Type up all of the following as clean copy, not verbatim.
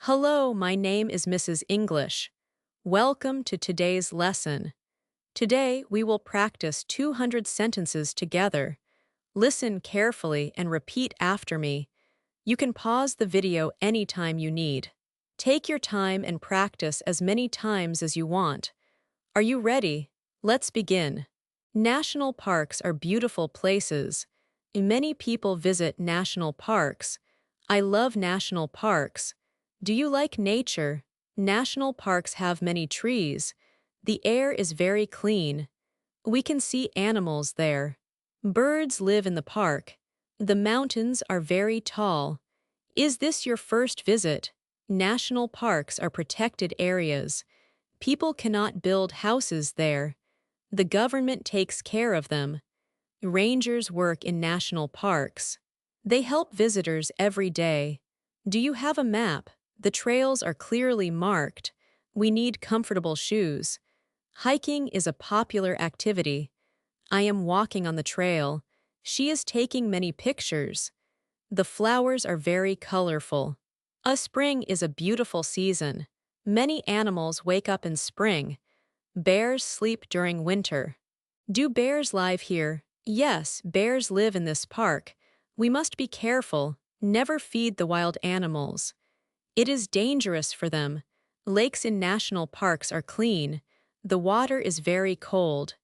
Hello, my name is Mrs. English. Welcome to today's lesson. Today, we will practice 200 sentences together. Listen carefully and repeat after me. You can pause the video anytime you need. Take your time and practice as many times as you want. Are you ready? Let's begin. National parks are beautiful places. Many people visit national parks. I love national parks. Do you like nature? National parks have many trees. The air is very clean. We can see animals there. Birds live in the park. The mountains are very tall. Is this your first visit? National parks are protected areas. People cannot build houses there. The government takes care of them. Rangers work in national parks. They help visitors every day. Do you have a map? The trails are clearly marked. We need comfortable shoes. Hiking is a popular activity. I am walking on the trail. She is taking many pictures. The flowers are very colorful. A spring is a beautiful season. Many animals wake up in spring. Bears sleep during winter. Do bears live here? Yes, bears live in this park. We must be careful. Never feed the wild animals. It is dangerous for them. Lakes in national parks are clean. The water is very cold.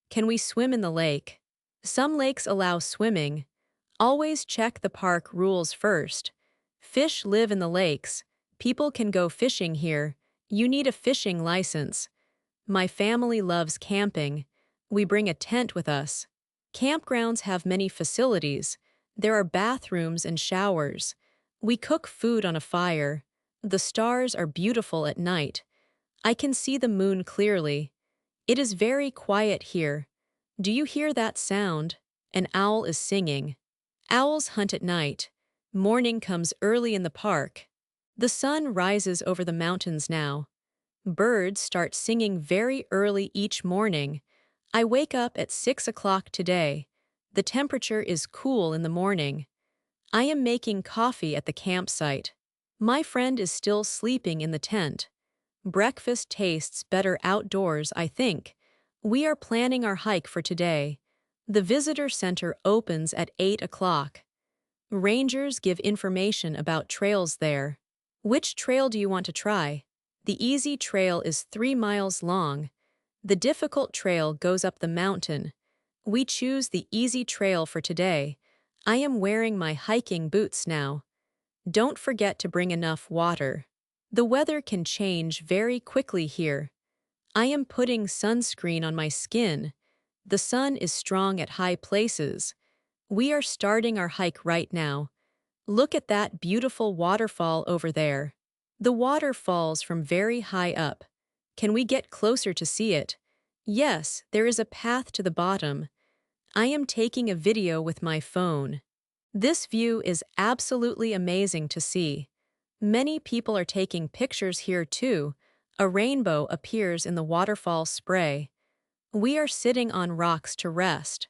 Can we swim in the lake? Some lakes allow swimming. Always check the park rules first. Fish live in the lakes. People can go fishing here. You need a fishing license. My family loves camping. We bring a tent with us. Campgrounds have many facilities. There are bathrooms and showers. We cook food on a fire. The stars are beautiful at night. I can see the moon clearly. It is very quiet here. Do you hear that sound? An owl is singing. Owls hunt at night. Morning comes early in the park. The sun rises over the mountains now. Birds start singing very early each morning. I wake up at 6 o'clock today. The temperature is cool in the morning. I am making coffee at the campsite. My friend is still sleeping in the tent. Breakfast tastes better outdoors, I think. We are planning our hike for today. The visitor center opens at 8 o'clock. Rangers give information about trails there. Which trail do you want to try? The easy trail is 3 miles long. The difficult trail goes up the mountain. We choose the easy trail for today. I am wearing my hiking boots now. Don't forget to bring enough water. The weather can change very quickly here. I am putting sunscreen on my skin. The sun is strong at high places. We are starting our hike right now. Look at that beautiful waterfall over there. The water falls from very high up. Can we get closer to see it? Yes, there is a path to the bottom. I am taking a video with my phone. This view is absolutely amazing to see. Many people are taking pictures here too. A rainbow appears in the waterfall spray. We are sitting on rocks to rest.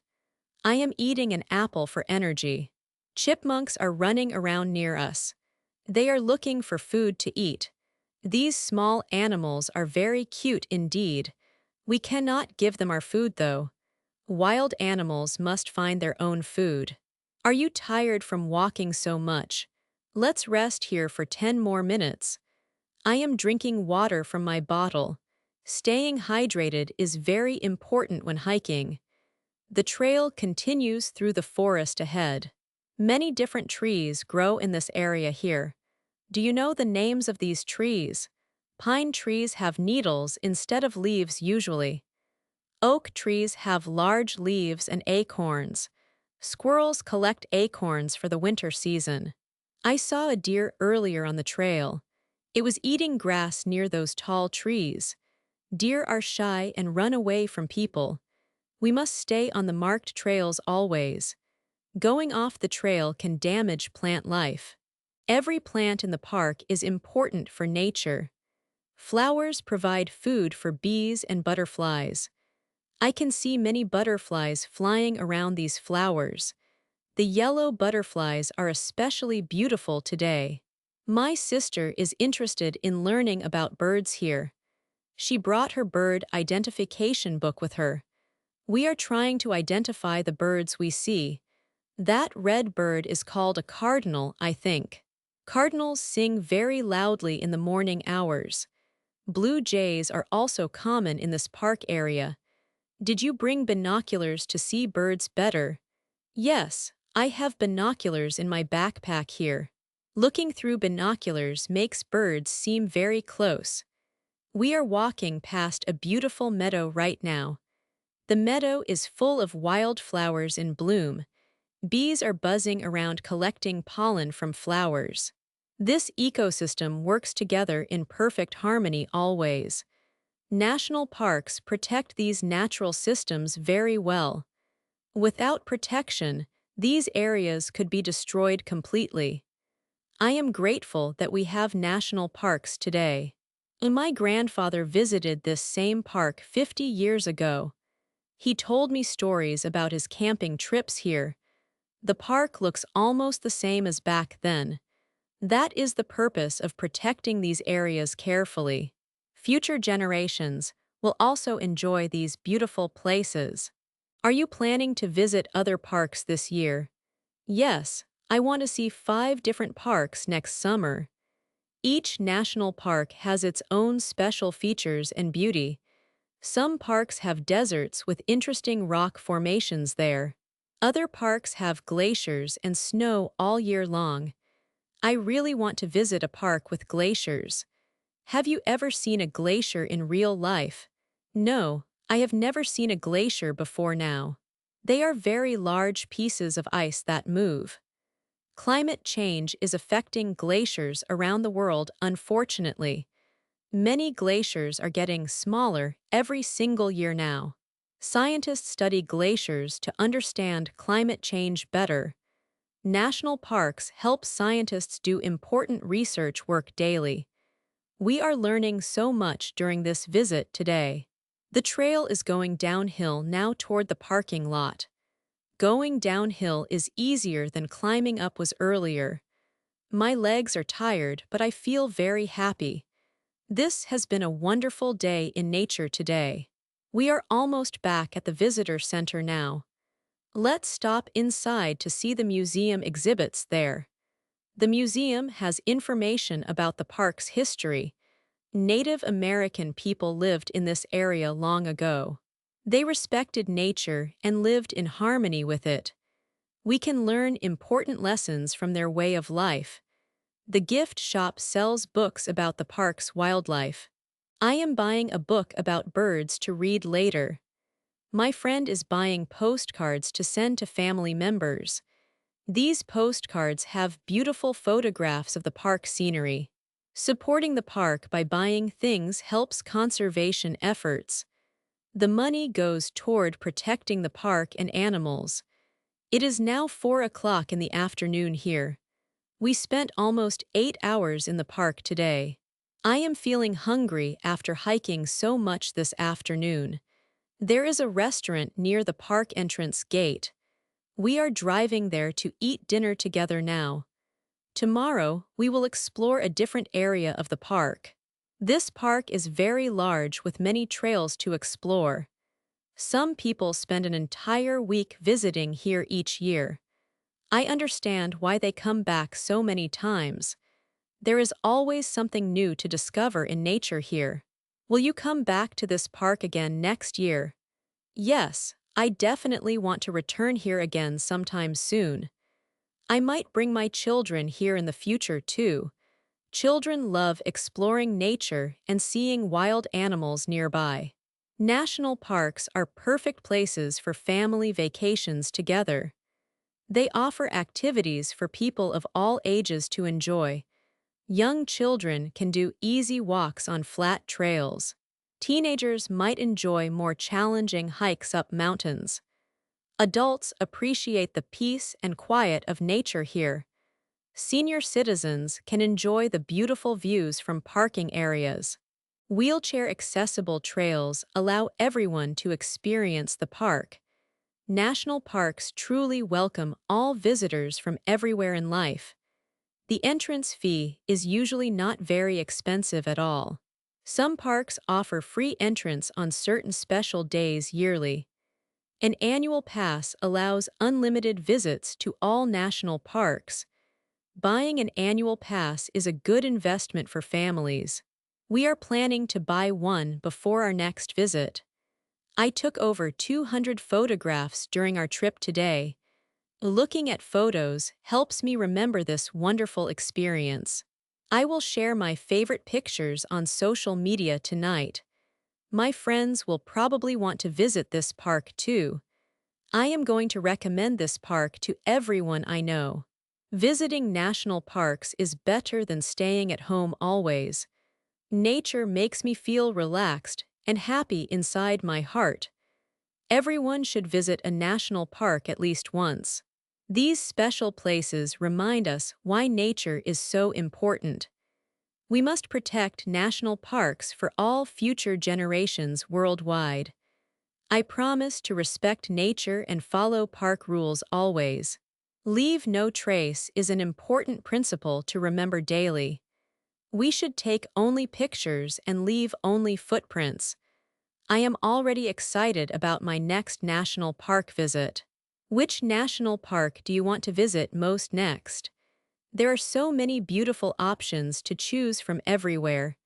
I am eating an apple for energy. Chipmunks are running around near us. They are looking for food to eat. These small animals are very cute indeed. We cannot give them our food though. Wild animals must find their own food. Are you tired from walking so much? Let's rest here for 10 more minutes. I am drinking water from my bottle. Staying hydrated is very important when hiking. The trail continues through the forest ahead. Many different trees grow in this area here. Do you know the names of these trees? Pine trees have needles instead of leaves usually. Oak trees have large leaves and acorns. Squirrels collect acorns for the winter season. I saw a deer earlier on the trail. It was eating grass near those tall trees. Deer are shy and run away from people. We must stay on the marked trails always. Going off the trail can damage plant life. Every plant in the park is important for nature. Flowers provide food for bees and butterflies. I can see many butterflies flying around these flowers. The yellow butterflies are especially beautiful today. My sister is interested in learning about birds here. She brought her bird identification book with her. We are trying to identify the birds we see. That red bird is called a cardinal, I think. Cardinals sing very loudly in the morning hours. Blue jays are also common in this park area. Did you bring binoculars to see birds better? Yes, I have binoculars in my backpack here. Looking through binoculars makes birds seem very close. We are walking past a beautiful meadow right now. The meadow is full of wildflowers in bloom. Bees are buzzing around collecting pollen from flowers. This ecosystem works together in perfect harmony always. National parks protect these natural systems very well. Without protection, these areas could be destroyed completely. I am grateful that we have national parks today. My grandfather visited this same park 50 years ago. He told me stories about his camping trips here. The park looks almost the same as back then. That is the purpose of protecting these areas carefully. Future generations will also enjoy these beautiful places. Are you planning to visit other parks this year? Yes, I want to see 5 different parks next summer. Each national park has its own special features and beauty. Some parks have deserts with interesting rock formations there. Other parks have glaciers and snow all year long. I really want to visit a park with glaciers. Have you ever seen a glacier in real life? No, I have never seen a glacier before now. They are very large pieces of ice that move. Climate change is affecting glaciers around the world, unfortunately. Many glaciers are getting smaller every single year now. Scientists study glaciers to understand climate change better. National parks help scientists do important research work daily. We are learning so much during this visit today. The trail is going downhill now toward the parking lot. Going downhill is easier than climbing up was earlier. My legs are tired, but I feel very happy. This has been a wonderful day in nature today. We are almost back at the visitor center now. Let's stop inside to see the museum exhibits there. The museum has information about the park's history. Native American people lived in this area long ago. They respected nature and lived in harmony with it. We can learn important lessons from their way of life. The gift shop sells books about the park's wildlife. I am buying a book about birds to read later. My friend is buying postcards to send to family members. These postcards have beautiful photographs of the park scenery. Supporting the park by buying things helps conservation efforts. The money goes toward protecting the park and animals. It is now 4 o'clock in the afternoon here. We spent almost 8 hours in the park today. I am feeling hungry after hiking so much this afternoon. There is a restaurant near the park entrance gate. We are driving there to eat dinner together now. Tomorrow, we will explore a different area of the park. This park is very large with many trails to explore. Some people spend an entire week visiting here each year. I understand why they come back so many times. There is always something new to discover in nature here. Will you come back to this park again next year? Yes, I definitely want to return here again sometime soon. I might bring my children here in the future too. Children love exploring nature and seeing wild animals nearby. National parks are perfect places for family vacations together. They offer activities for people of all ages to enjoy. Young children can do easy walks on flat trails. Teenagers might enjoy more challenging hikes up mountains. Adults appreciate the peace and quiet of nature here. Senior citizens can enjoy the beautiful views from parking areas. Wheelchair-accessible trails allow everyone to experience the park. National parks truly welcome all visitors from everywhere in life. The entrance fee is usually not very expensive at all. Some parks offer free entrance on certain special days yearly. An annual pass allows unlimited visits to all national parks. Buying an annual pass is a good investment for families. We are planning to buy one before our next visit. I took over 200 photographs during our trip today. Looking at photos helps me remember this wonderful experience. I will share my favorite pictures on social media tonight. My friends will probably want to visit this park too. I am going to recommend this park to everyone I know. Visiting national parks is better than staying at home always. Nature makes me feel relaxed and happy inside my heart. Everyone should visit a national park at least once. These special places remind us why nature is so important. We must protect national parks for all future generations worldwide. I promise to respect nature and follow park rules always. Leave no trace is an important principle to remember daily. We should take only pictures and leave only footprints. I am already excited about my next national park visit. Which national park do you want to visit most next? There are so many beautiful options to choose from everywhere.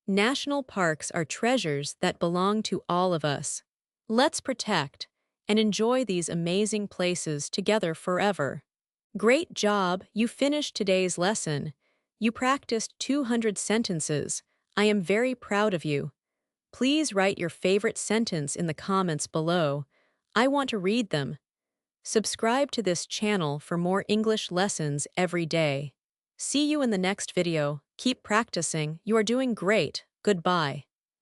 National parks are treasures that belong to all of us. Let's protect and enjoy these amazing places together forever. Great job, you finished today's lesson. You practiced 200 sentences. I am very proud of you. Please write your favorite sentence in the comments below. I want to read them. Subscribe to this channel for more English lessons every day. See you in the next video. Keep practicing. You are doing great. Goodbye.